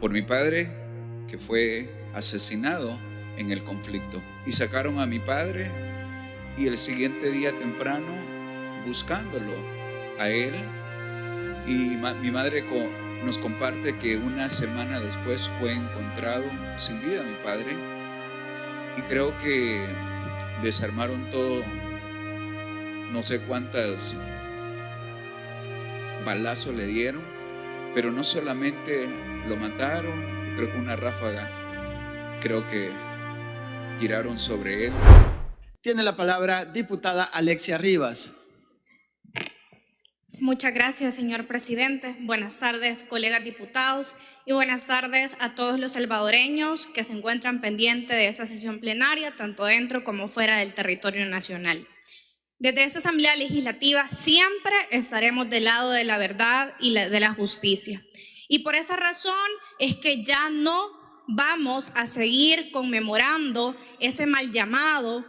por mi padre, que fue asesinado en el conflicto. Y sacaron a mi padre, y el siguiente día temprano, buscándolo a él, y mi madre nos comparte que una semana después fue encontrado sin vida mi padre. Y creo que desarmaron todo, no sé cuántas balazos le dieron, pero no solamente lo mataron, creo que una ráfaga, creo que tiraron sobre él. Tiene la palabra diputada Alexia Rivas. Muchas gracias, señor presidente. Buenas tardes, colegas diputados, y buenas tardes a todos los salvadoreños que se encuentran pendientes de esta sesión plenaria, tanto dentro como fuera del territorio nacional. Desde esta Asamblea Legislativa siempre estaremos del lado de la verdad y de la justicia. Y por esa razón es que ya no vamos a seguir conmemorando ese mal llamado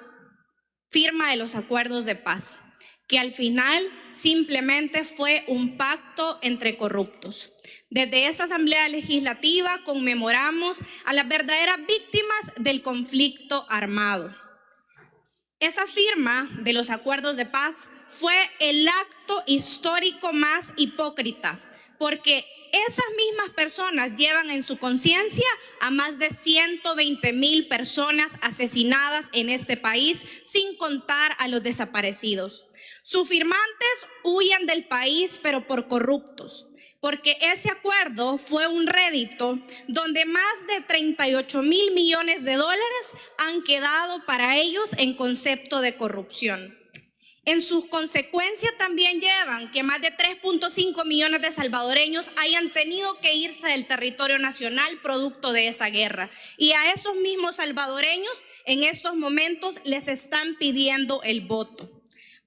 firma de los acuerdos de paz, que al final simplemente fue un pacto entre corruptos. Desde esta Asamblea Legislativa conmemoramos a las verdaderas víctimas del conflicto armado. Esa firma de los acuerdos de paz fue el acto histórico más hipócrita, porque esas mismas personas llevan en su conciencia a más de 120,000 personas asesinadas en este país, sin contar a los desaparecidos. Sus firmantes huyen del país, pero por corruptos, porque ese acuerdo fue un rédito donde más de 38,000 millones de dólares han quedado para ellos en concepto de corrupción. En sus consecuencias también llevan que más de 3.5 millones de salvadoreños hayan tenido que irse del territorio nacional producto de esa guerra. Y a esos mismos salvadoreños en estos momentos les están pidiendo el voto.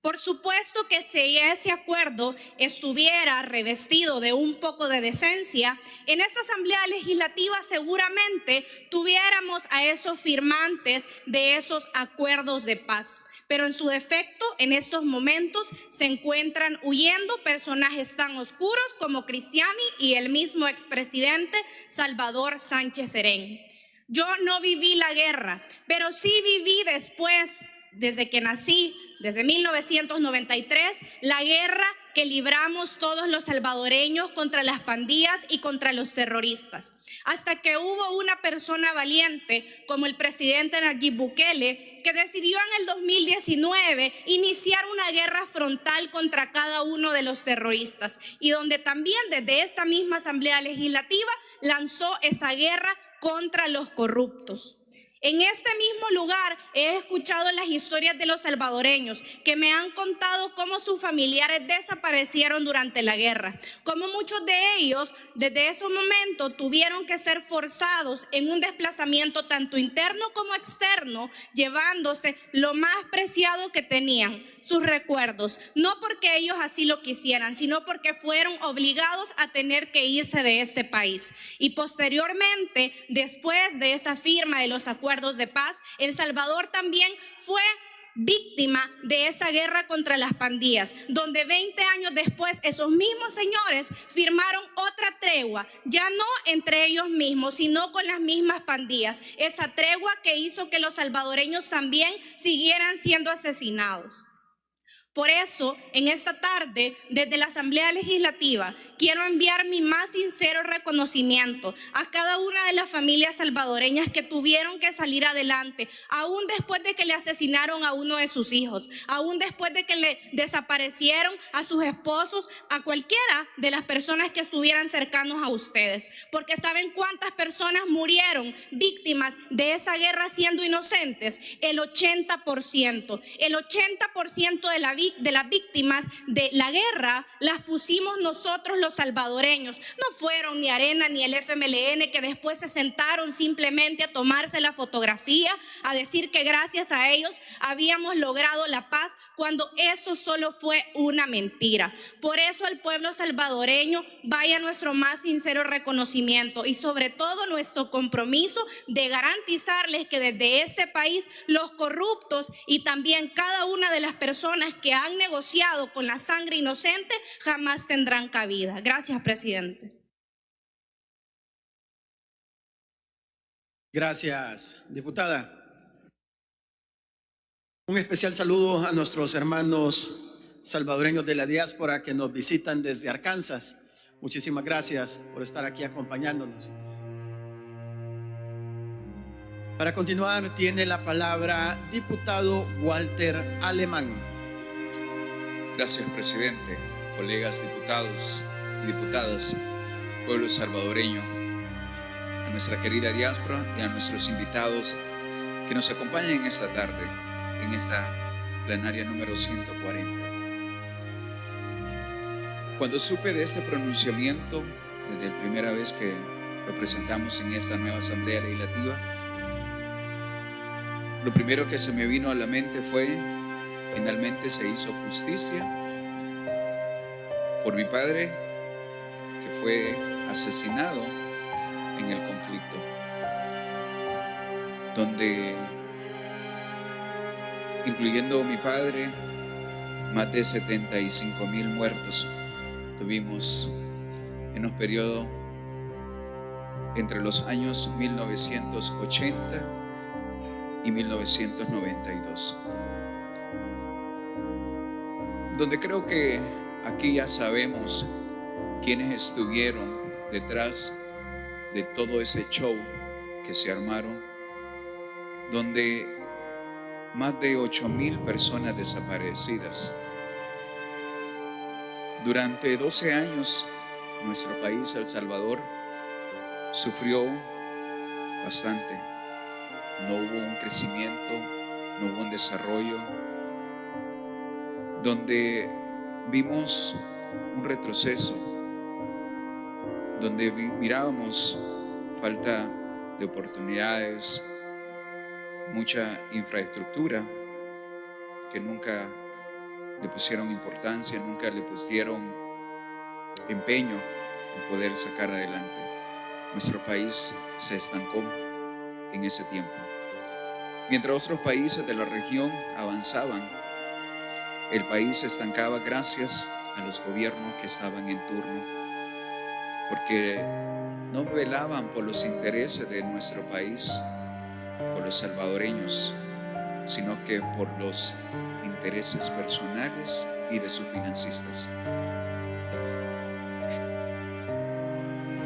Por supuesto que si ese acuerdo estuviera revestido de un poco de decencia, en esta Asamblea Legislativa seguramente tuviéramos a esos firmantes de esos acuerdos de paz. Pero en su defecto, en estos momentos se encuentran huyendo personajes tan oscuros como Cristiani y el mismo expresidente Salvador Sánchez Serén. Yo no viví la guerra, pero sí viví después, desde que nací, desde 1993, la guerra que libramos todos los salvadoreños contra las pandillas y contra los terroristas. Hasta que hubo una persona valiente como el presidente Nayib Bukele, que decidió en el 2019 iniciar una guerra frontal contra cada uno de los terroristas, y donde también desde esta misma Asamblea Legislativa lanzó esa guerra contra los corruptos. En este mismo lugar he escuchado las historias de los salvadoreños que me han contado cómo sus familiares desaparecieron durante la guerra, cómo muchos de ellos desde ese momento tuvieron que ser forzados en un desplazamiento tanto interno como externo, llevándose lo más preciado que tenían, sus recuerdos, no porque ellos así lo quisieran, sino porque fueron obligados a tener que irse de este país. Y posteriormente, después de esa firma de los acuerdos de paz, El Salvador también fue víctima de esa guerra contra las pandillas, donde 20 años después esos mismos señores firmaron otra tregua, ya no entre ellos mismos, sino con las mismas pandillas. Esa tregua que hizo que los salvadoreños también siguieran siendo asesinados. Por eso, en esta tarde, desde la Asamblea Legislativa, quiero enviar mi más sincero reconocimiento a cada una de las familias salvadoreñas que tuvieron que salir adelante, aún después de que le asesinaron a uno de sus hijos, aún después de que le desaparecieron a sus esposos, a cualquiera de las personas que estuvieran cercanos a ustedes. Porque ¿saben cuántas personas murieron víctimas de esa guerra siendo inocentes? El 80%. El 80% de las víctimas de la guerra las pusimos nosotros los salvadoreños. No fueron ni Arena ni el FMLN, que después se sentaron simplemente a tomarse la fotografía, a decir que gracias a ellos habíamos logrado la paz, cuando eso solo fue una mentira. Por eso al pueblo salvadoreño vaya nuestro más sincero reconocimiento y sobre todo nuestro compromiso de garantizarles que desde este país los corruptos y también cada una de las personas que han negociado con la sangre inocente jamás tendrán cabida. Gracias, presidente. Gracias, diputada. Un especial saludo a nuestros hermanos salvadoreños de la diáspora que nos visitan desde Arkansas. Muchísimas gracias por estar aquí acompañándonos. Para continuar, tiene la palabra diputado Walter Alemán. Gracias, presidente, colegas diputados y diputadas, pueblo salvadoreño, a nuestra querida diáspora y a nuestros invitados que nos acompañan en esta tarde, en esta plenaria número 140. Cuando supe de este pronunciamiento, desde la primera vez que lo presentamos en esta nueva Asamblea Legislativa, lo primero que se me vino a la mente fue: finalmente se hizo justicia por mi padre, que fue asesinado en el conflicto, donde, incluyendo mi padre, más de 75,000 muertos tuvimos en un periodo entre los años 1980 y 1992, donde creo que aquí ya sabemos quiénes estuvieron detrás de todo ese show que se armaron, donde más de 8,000 personas desaparecidas. Durante 12 años, nuestro país, El Salvador, sufrió bastante. No hubo un crecimiento, no hubo un desarrollo, donde vimos un retroceso, donde mirábamos falta de oportunidades, mucha infraestructura que nunca le pusieron importancia, nunca le pusieron empeño en poder sacar adelante. Nuestro país se estancó en ese tiempo. Mientras otros países de la región avanzaban, el país se estancaba gracias a los gobiernos que estaban en turno, porque no velaban por los intereses de nuestro país, por los salvadoreños, sino que por los intereses personales y de sus financistas.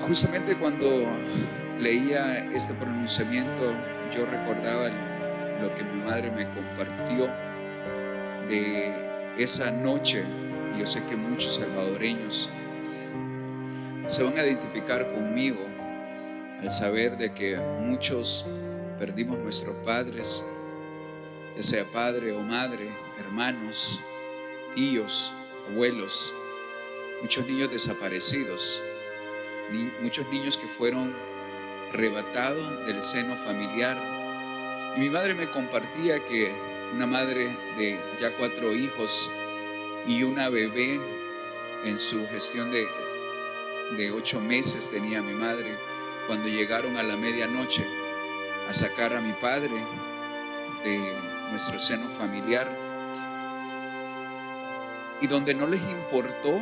Justamente cuando leía este pronunciamiento, yo recordaba lo que mi madre me compartió de esa noche. Yo sé que muchos salvadoreños se van a identificar conmigo al saber de que muchos perdimos nuestros padres, ya sea padre o madre, hermanos, tíos, abuelos, muchos niños desaparecidos, muchos niños que fueron arrebatados del seno familiar. Y mi madre me compartía que una madre de ya 4 hijos y una bebé, en su gestión de 8 meses tenía mi madre, cuando llegaron a la medianoche a sacar a mi padre de nuestro seno familiar, y donde no les importó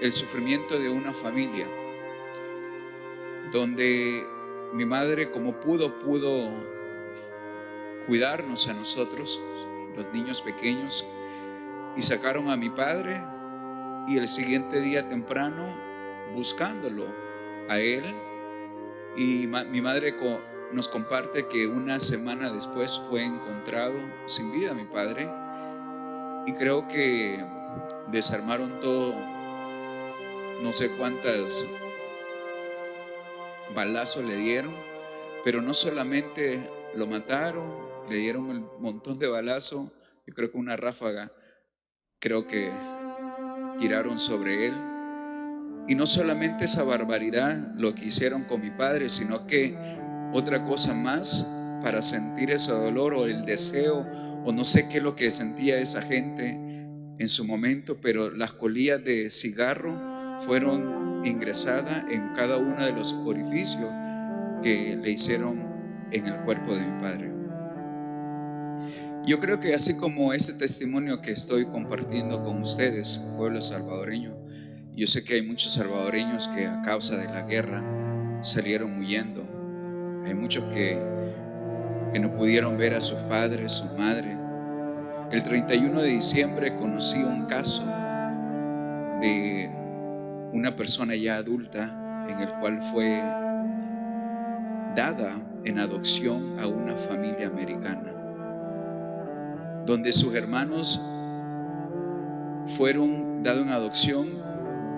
el sufrimiento de una familia, donde mi madre, como pudo cuidarnos a nosotros, los niños pequeños, y sacaron a mi padre, y el siguiente día temprano, buscándolo a él, y mi madre nos comparte que una semana después fue encontrado sin vida mi padre. Y creo que desarmaron todo, no sé cuántas balazos le dieron, pero no solamente lo mataron, le dieron un montón de balazos. Yo creo que una ráfaga, creo que tiraron sobre él. Y no solamente esa barbaridad lo que hicieron con mi padre, sino que otra cosa más, para sentir ese dolor o el deseo, o no sé qué es lo que sentía esa gente en su momento, pero las colillas de cigarro fueron ingresadas en cada uno de los orificios que le hicieron en el cuerpo de mi padre. Yo creo que así como este testimonio que estoy compartiendo con ustedes, pueblo salvadoreño, yo sé que hay muchos salvadoreños que a causa de la guerra salieron huyendo Hay muchos que no pudieron ver a sus padres, su madre. El 31 de diciembre conocí un caso de una persona ya adulta en el cual fue dada en adopción a una familia americana, donde sus hermanos fueron dados en adopción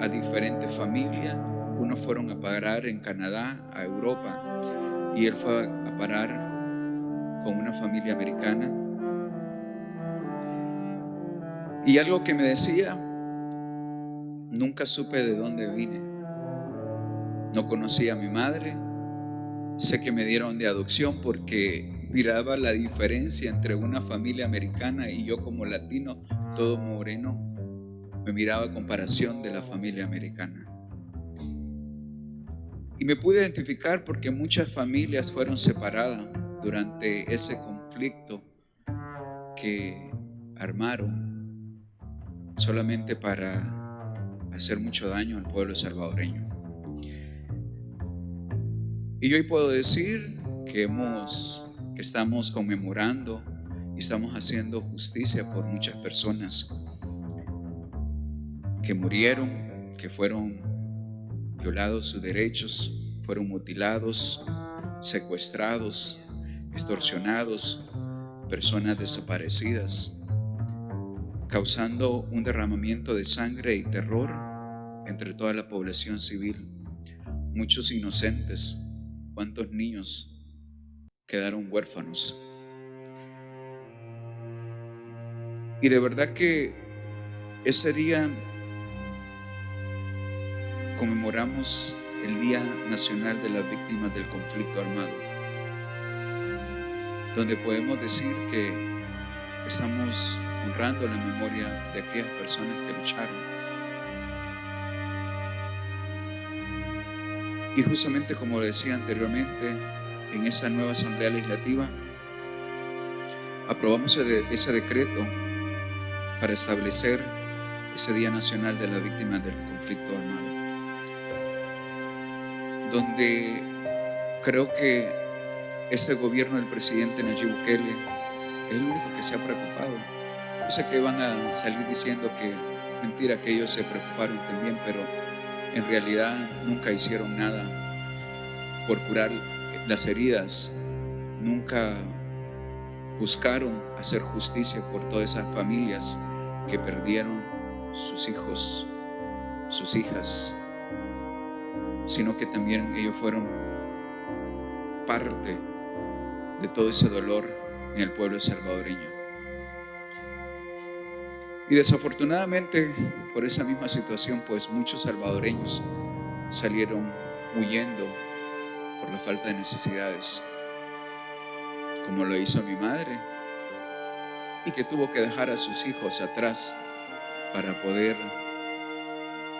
a diferentes familias. Unos fueron a parar en Canadá, a Europa, y él fue a parar con una familia americana. Y algo que me decía: nunca supe de dónde vine, no conocía a mi madre, sé que me dieron de adopción porque miraba la diferencia entre una familia americana y yo como latino, todo moreno, me miraba a comparación de la familia americana. Y me pude identificar porque muchas familias fueron separadas durante ese conflicto que armaron solamente para hacer mucho daño al pueblo salvadoreño. Y hoy puedo decir que estamos conmemorando y estamos haciendo justicia por muchas personas que murieron, que fueron violados sus derechos, fueron mutilados, secuestrados, extorsionados, personas desaparecidas, causando un derramamiento de sangre y terror entre toda la población civil. Muchos inocentes, cuántos niños quedaron huérfanos. Y de verdad que ese día conmemoramos el Día Nacional de las Víctimas del Conflicto Armado, donde podemos decir que estamos honrando la memoria de aquellas personas que lucharon. Y justamente como decía anteriormente, en esa nueva Asamblea Legislativa aprobamos ese decreto para establecer ese Día Nacional de las Víctimas del Conflicto Armado, donde creo que este gobierno del presidente Nayib Bukele es el único que se ha preocupado. Yo sé que van a salir diciendo que mentira, que ellos se preocuparon también, pero en realidad nunca hicieron nada por curar las heridas, nunca buscaron hacer justicia por todas esas familias que perdieron sus hijos, sus hijas, sino que también ellos fueron parte de todo ese dolor en el pueblo salvadoreño. Y desafortunadamente, por esa misma situación, pues muchos salvadoreños salieron huyendo por la falta de necesidades, como lo hizo mi madre, y que tuvo que dejar a sus hijos atrás para poder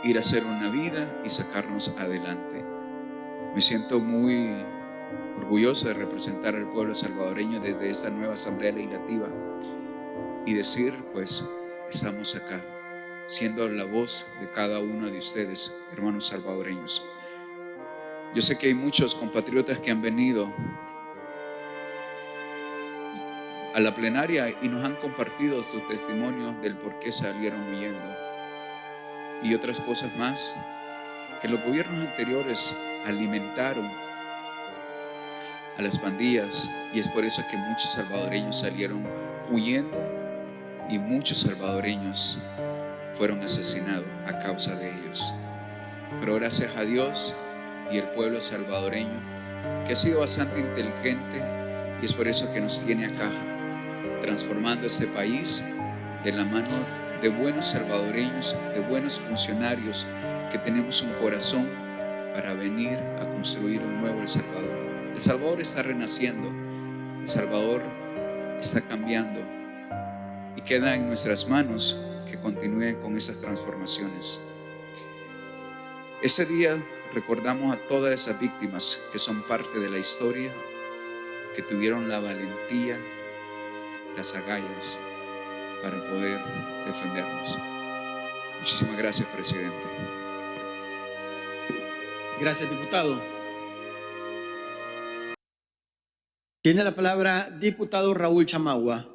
ir a hacer una vida y sacarnos adelante. Me siento muy orgulloso de representar al pueblo salvadoreño desde esta nueva Asamblea Legislativa y decir, pues, estamos acá, siendo la voz de cada uno de ustedes, hermanos salvadoreños. Yo sé que hay muchos compatriotas que han venido a la plenaria y nos han compartido su testimonio del por qué salieron huyendo y otras cosas más que los gobiernos anteriores alimentaron a las pandillas, y es por eso que muchos salvadoreños salieron huyendo y muchos salvadoreños fueron asesinados a causa de ellos. Pero gracias a Dios y el pueblo salvadoreño, que ha sido bastante inteligente, y es por eso que nos tiene acá, transformando este país de la mano de buenos salvadoreños, de buenos funcionarios que tenemos un corazón para venir a construir un nuevo El Salvador. El Salvador está renaciendo, El Salvador está cambiando, y queda en nuestras manos que continúen con esas transformaciones. Ese día recordamos a todas esas víctimas que son parte de la historia, que tuvieron la valentía, las agallas para poder defendernos. Muchísimas gracias, presidente. Gracias, diputado. Tiene la palabra diputado Raúl Chamagua.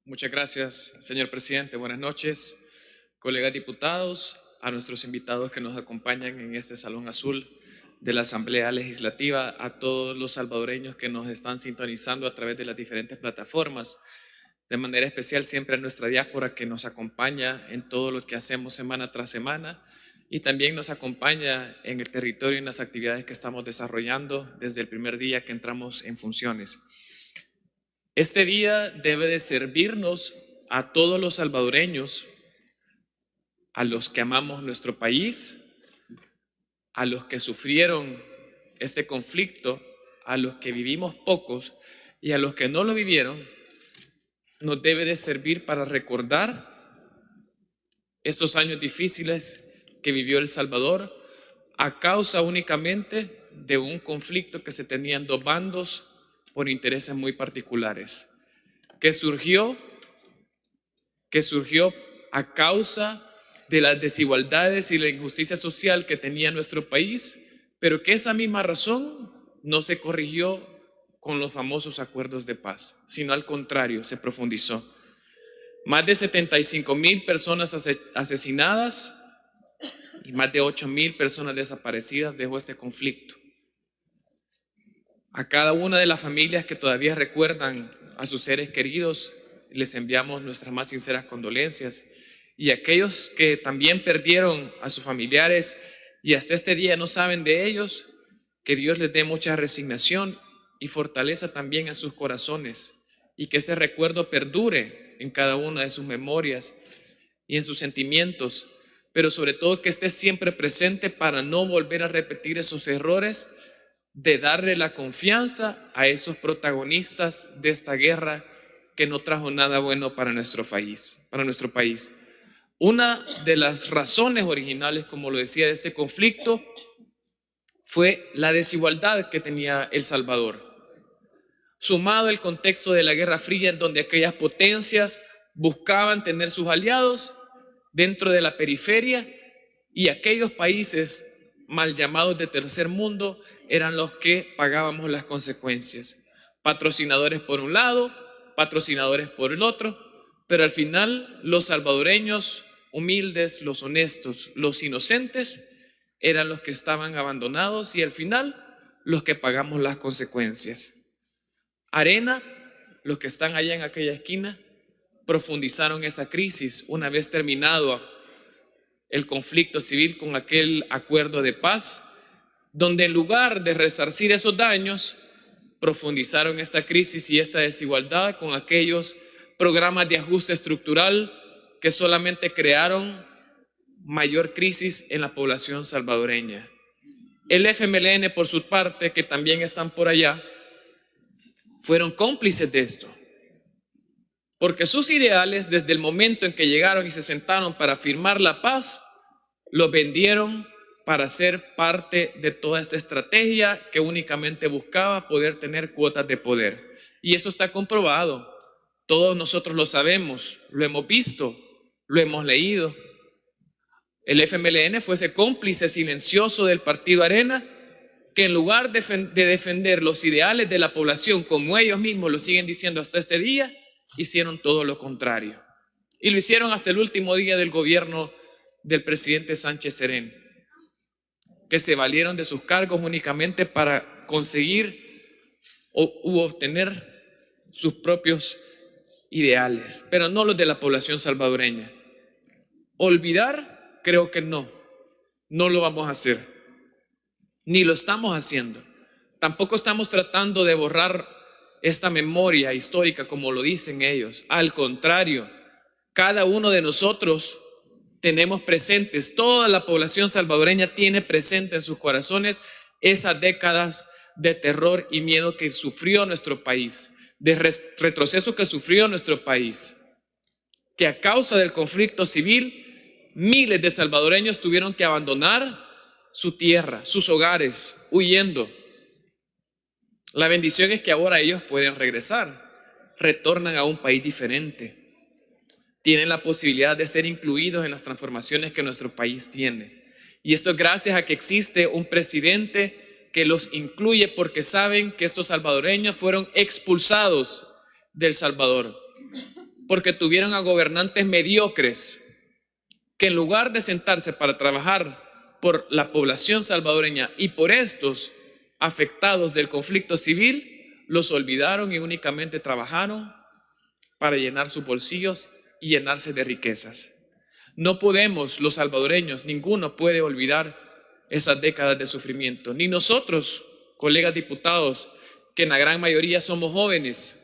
Muchas gracias, señor presidente. Buenas noches, colegas diputados, a nuestros invitados que nos acompañan en este Salón Azul de la Asamblea Legislativa, a todos los salvadoreños que nos están sintonizando a través de las diferentes plataformas, de manera especial siempre a nuestra diáspora que nos acompaña en todo lo que hacemos semana tras semana y también nos acompaña en el territorio y en las actividades que estamos desarrollando desde el primer día que entramos en funciones. Este día debe de servirnos a todos los salvadoreños, a los que amamos nuestro país, a los que sufrieron este conflicto, a los que vivimos pocos y a los que no lo vivieron, nos debe de servir para recordar esos años difíciles que vivió El Salvador a causa únicamente de un conflicto que se tenían dos bandos por intereses muy particulares, que surgió a causa de las desigualdades y la injusticia social que tenía nuestro país, pero que esa misma razón no se corrigió con los famosos acuerdos de paz, sino al contrario, se profundizó. Más de 75,000 personas asesinadas y más de 8,000 personas desaparecidas dejó este conflicto. A cada una de las familias que todavía recuerdan a sus seres queridos, les enviamos nuestras más sinceras condolencias. Y aquellos que también perdieron a sus familiares y hasta este día no saben de ellos, que Dios les dé mucha resignación y fortaleza también a sus corazones y que ese recuerdo perdure en cada una de sus memorias y en sus sentimientos, pero sobre todo que esté siempre presente para no volver a repetir esos errores de darle la confianza a esos protagonistas de esta guerra que no trajo nada bueno para nuestro país. Una de las razones originales, como lo decía, de este conflicto fue la desigualdad que tenía El Salvador, sumado al contexto de la Guerra Fría, en donde aquellas potencias buscaban tener sus aliados dentro de la periferia y aquellos países mal llamados de tercer mundo eran los que pagábamos las consecuencias. Patrocinadores por un lado, patrocinadores por el otro, pero al final los salvadoreños humildes, los honestos, los inocentes eran los que estaban abandonados y al final los que pagamos las consecuencias. Arena, los que están allá en aquella esquina, profundizaron esa crisis una vez terminado el conflicto civil con aquel acuerdo de paz, donde en lugar de resarcir esos daños, profundizaron esta crisis y esta desigualdad con aquellos programas de ajuste estructural que solamente crearon mayor crisis en la población salvadoreña. El FMLN, por su parte, que también están por allá, fueron cómplices de esto, porque sus ideales, desde el momento en que llegaron y se sentaron para firmar la paz, los vendieron para ser parte de toda esta estrategia que únicamente buscaba poder tener cuotas de poder. Y eso está comprobado. Todos nosotros lo sabemos, lo hemos visto, lo hemos leído. El FMLN fue ese cómplice silencioso del partido Arena, que en lugar de defender los ideales de la población, como ellos mismos lo siguen diciendo hasta este día, hicieron todo lo contrario. Y lo hicieron hasta el último día del gobierno del presidente Sánchez Serén, que se valieron de sus cargos únicamente para conseguir u obtener sus propios ideales, pero no los de la población salvadoreña. Olvidar, creo que no lo vamos a hacer, ni lo estamos haciendo. Tampoco estamos tratando de borrar esta memoria histórica como lo dicen ellos. Al contrario, cada uno de nosotros tenemos presentes, toda la población salvadoreña tiene presente en sus corazones esas décadas de terror y miedo que sufrió nuestro país, de retroceso que sufrió nuestro país, que a causa del conflicto civil miles de salvadoreños tuvieron que abandonar su tierra, sus hogares, huyendo. La bendición es que ahora ellos pueden regresar, retornan a un país diferente, tienen la posibilidad de ser incluidos en las transformaciones que nuestro país tiene. Y esto es gracias a que existe un presidente que los incluye porque saben que estos salvadoreños fueron expulsados del Salvador, porque tuvieron a gobernantes mediocres que en lugar de sentarse para trabajar por la población salvadoreña y por estos afectados del conflicto civil, los olvidaron y únicamente trabajaron para llenar sus bolsillos y llenarse de riquezas. No podemos, los salvadoreños, ninguno puede olvidar esas décadas de sufrimiento, ni nosotros, colegas diputados, que en la gran mayoría somos jóvenes.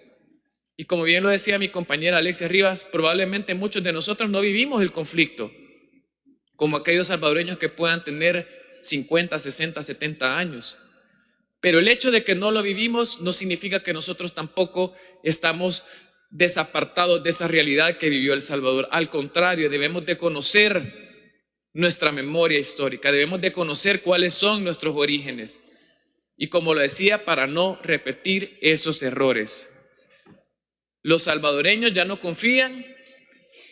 Y como bien lo decía mi compañera Alexia Rivas, probablemente muchos de nosotros no vivimos el conflicto, como aquellos salvadoreños que puedan tener 50, 60, 70 años. Pero el hecho de que no lo vivimos no significa que nosotros tampoco estamos desapartados de esa realidad que vivió El Salvador. Al contrario, debemos de conocer nuestra memoria histórica, debemos de conocer cuáles son nuestros orígenes. Y como lo decía, para no repetir esos errores. Los salvadoreños ya no confían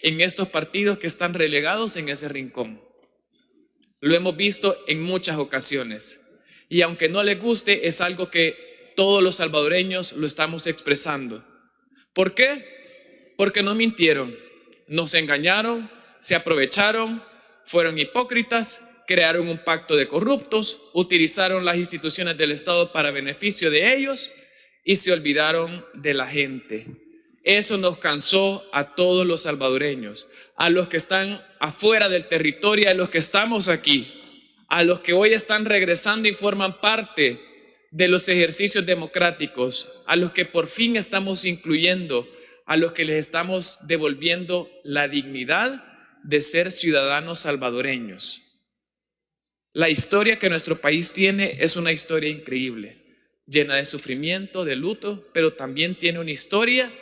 en estos partidos que están relegados en ese rincón. Lo hemos visto en muchas ocasiones. Y aunque no les guste, es algo que todos los salvadoreños lo estamos expresando. ¿Por qué? Porque nos mintieron, nos engañaron, se aprovecharon, fueron hipócritas, crearon un pacto de corruptos, utilizaron las instituciones del Estado para beneficio de ellos y se olvidaron de la gente. Eso nos cansó a todos los salvadoreños, a los que están afuera del territorio, a los que estamos aquí, a los que hoy están regresando y forman parte de los ejercicios democráticos, a los que por fin estamos incluyendo, a los que les estamos devolviendo la dignidad de ser ciudadanos salvadoreños. La historia que nuestro país tiene es una historia increíble, llena de sufrimiento, de luto, pero también tiene una historia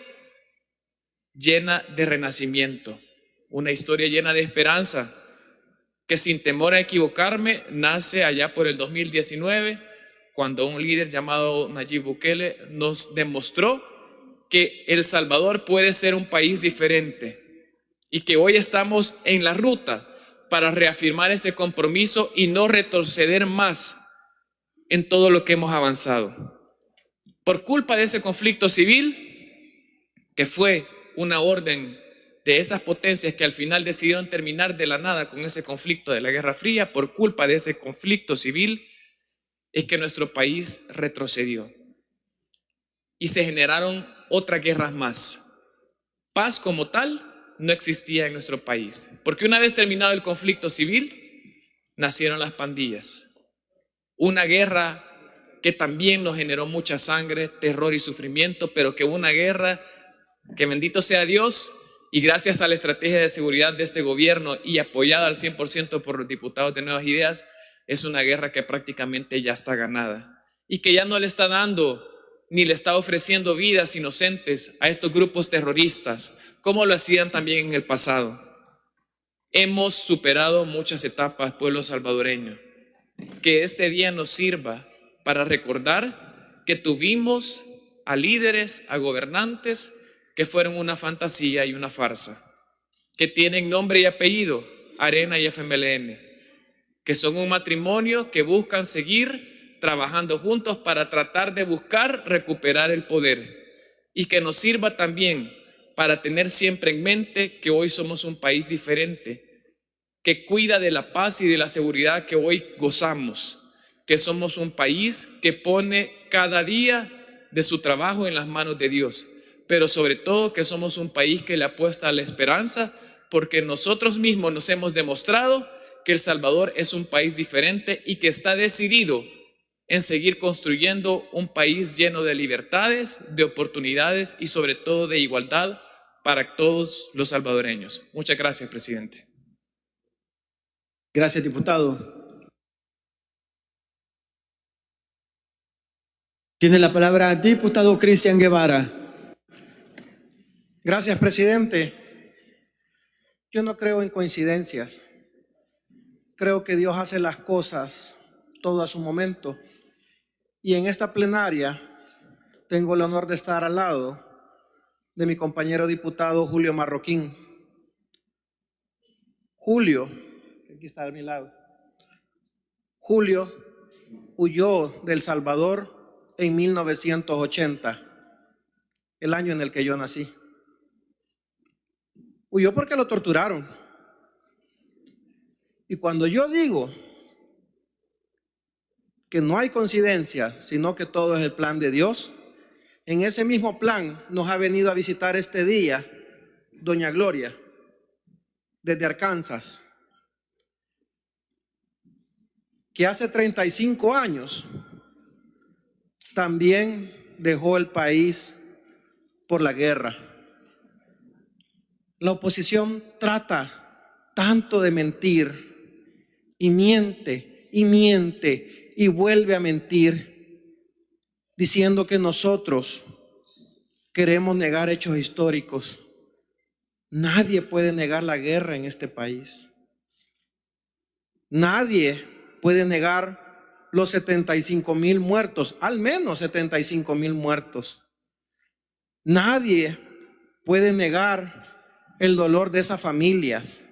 llena de renacimiento, una historia llena de esperanza, que sin temor a equivocarme, nace allá por el 2019, cuando un líder llamado Nayib Bukele nos demostró que El Salvador puede ser un país diferente y que hoy estamos en la ruta para reafirmar ese compromiso y no retroceder más en todo lo que hemos avanzado. Por culpa de ese conflicto civil, que fue una orden de esas potencias que al final decidieron terminar de la nada con ese conflicto de la Guerra Fría, por culpa de ese conflicto civil, es que nuestro país retrocedió y se generaron otras guerras más. Paz como tal no existía en nuestro país, porque una vez terminado el conflicto civil, nacieron las pandillas. Una guerra que también nos generó mucha sangre, terror y sufrimiento, pero que una guerra que, bendito sea Dios, y gracias a la estrategia de seguridad de este gobierno y apoyada al 100% por los diputados de Nuevas Ideas, es una guerra que prácticamente ya está ganada y que ya no le está dando ni le está ofreciendo vidas inocentes a estos grupos terroristas, como lo hacían también en el pasado. Hemos superado muchas etapas, pueblo salvadoreño. Que este día nos sirva para recordar que tuvimos a líderes, a gobernantes que fueron una fantasía y una farsa, que tienen nombre y apellido, Arena y FMLN, que son un matrimonio que buscan seguir trabajando juntos para tratar de buscar recuperar el poder, y que nos sirva también para tener siempre en mente que hoy somos un país diferente, que cuida de la paz y de la seguridad que hoy gozamos, que somos un país que pone cada día de su trabajo en las manos de Dios, pero sobre todo que somos un país que le apuesta a la esperanza, porque nosotros mismos nos hemos demostrado que El Salvador es un país diferente y que está decidido en seguir construyendo un país lleno de libertades, de oportunidades y sobre todo de igualdad para todos los salvadoreños. Muchas gracias, presidente. Gracias, diputado. Tiene la palabra el diputado Cristian Guevara. Gracias, presidente. Yo no creo en coincidencias. Creo que Dios hace las cosas todo a su momento. Y en esta plenaria tengo el honor de estar al lado de mi compañero diputado Julio Marroquín. Julio, aquí está a mi lado. Julio, huyó de El Salvador en 1980, el año en el que yo nací. Huyó porque lo torturaron. Y cuando yo digo que no hay coincidencia, sino que todo es el plan de Dios, en ese mismo plan nos ha venido a visitar este día doña Gloria, desde Arkansas, que hace 35 años también dejó el país por la guerra. La oposición trata tanto de mentir y miente y miente y vuelve a mentir, diciendo que nosotros queremos negar hechos históricos. Nadie puede negar la guerra en este país. Nadie puede negar los 75,000 muertos, al menos 75,000 muertos. Nadie puede negar el dolor de esas familias.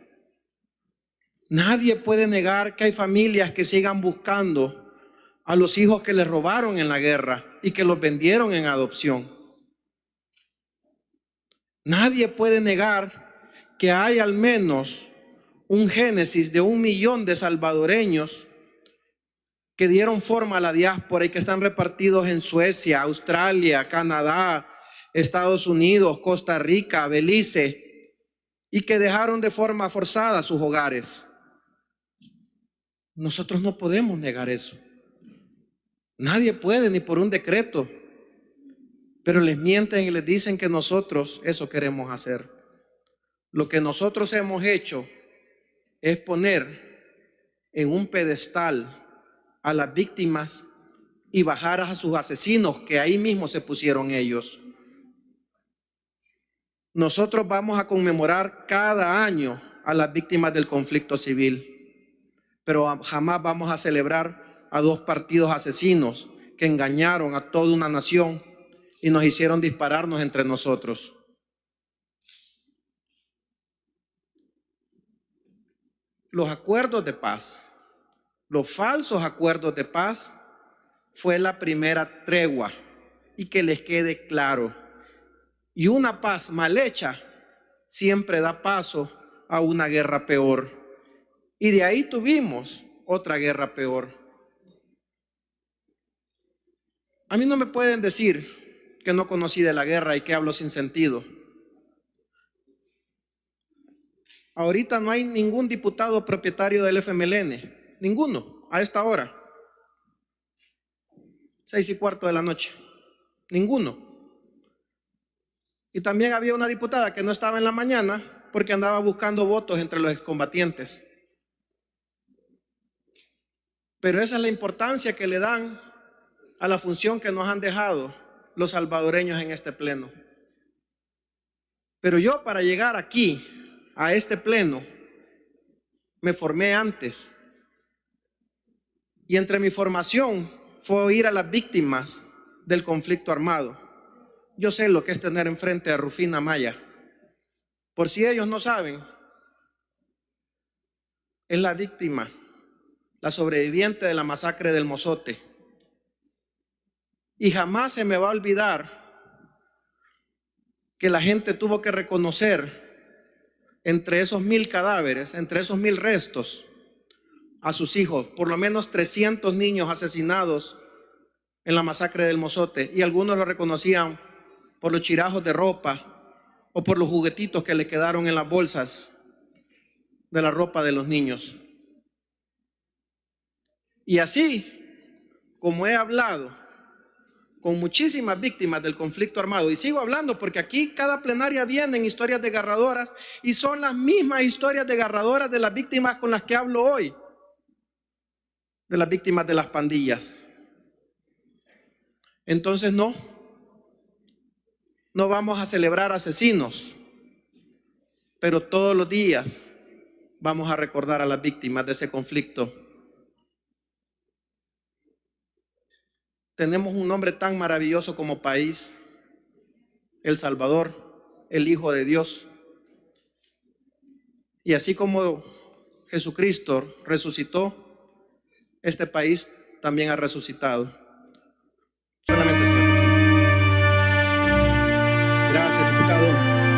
Nadie puede negar que hay familias que sigan buscando a los hijos que les robaron en la guerra y que los vendieron en adopción. Nadie puede negar que hay al menos un génesis de 1 millón de salvadoreños que dieron forma a la diáspora y que están repartidos en Suecia, Australia, Canadá, Estados Unidos, Costa Rica, Belice, y que dejaron de forma forzada sus hogares. Nosotros no podemos negar eso. Nadie puede, ni por un decreto. Pero les mienten y les dicen que nosotros eso queremos hacer. Lo que nosotros hemos hecho es poner en un pedestal a las víctimas y bajar a sus asesinos, que ahí mismo se pusieron ellos. Nosotros vamos a conmemorar cada año a las víctimas del conflicto civil, pero jamás vamos a celebrar a 2 partidos asesinos que engañaron a toda una nación y nos hicieron dispararnos entre nosotros. Los acuerdos de paz, los falsos acuerdos de paz, fue la primera tregua, y que les quede claro. Y una paz mal hecha siempre da paso a una guerra peor. Y de ahí tuvimos otra guerra peor. A mí no me pueden decir que no conocí de la guerra y que hablo sin sentido. Ahorita no hay ningún diputado propietario del FMLN, ninguno, a esta hora, 6:15 de la noche, ninguno. Y también había una diputada que no estaba en la mañana porque andaba buscando votos entre los excombatientes. Pero esa es la importancia que le dan a la función que nos han dejado los salvadoreños en este pleno. Pero yo, para llegar aquí, a este pleno, me formé antes. Y entre mi formación fue oír a las víctimas del conflicto armado. Yo sé lo que es tener enfrente a Rufina Maya. Por si ellos no saben, es la víctima, la sobreviviente de la masacre del Mozote. Y jamás se me va a olvidar que la gente tuvo que reconocer entre esos 1,000 cadáveres, entre esos 1,000 restos, a sus hijos, por lo menos 300 niños asesinados en la masacre del Mozote, y algunos lo reconocían por los chirajos de ropa o por los juguetitos que le quedaron en las bolsas de la ropa de los niños. Y así como he hablado con muchísimas víctimas del conflicto armado, y sigo hablando porque aquí cada plenaria vienen historias desgarradoras, y son las mismas historias desgarradoras de las víctimas con las que hablo hoy, de las víctimas de las pandillas. Entonces no vamos a celebrar asesinos, pero todos los días vamos a recordar a las víctimas de ese conflicto. Tenemos un nombre tan maravilloso como país, El Salvador, el Hijo de Dios. Y así como Jesucristo resucitó, este país también ha resucitado. Solamente, señor presidente. Gracias, diputado.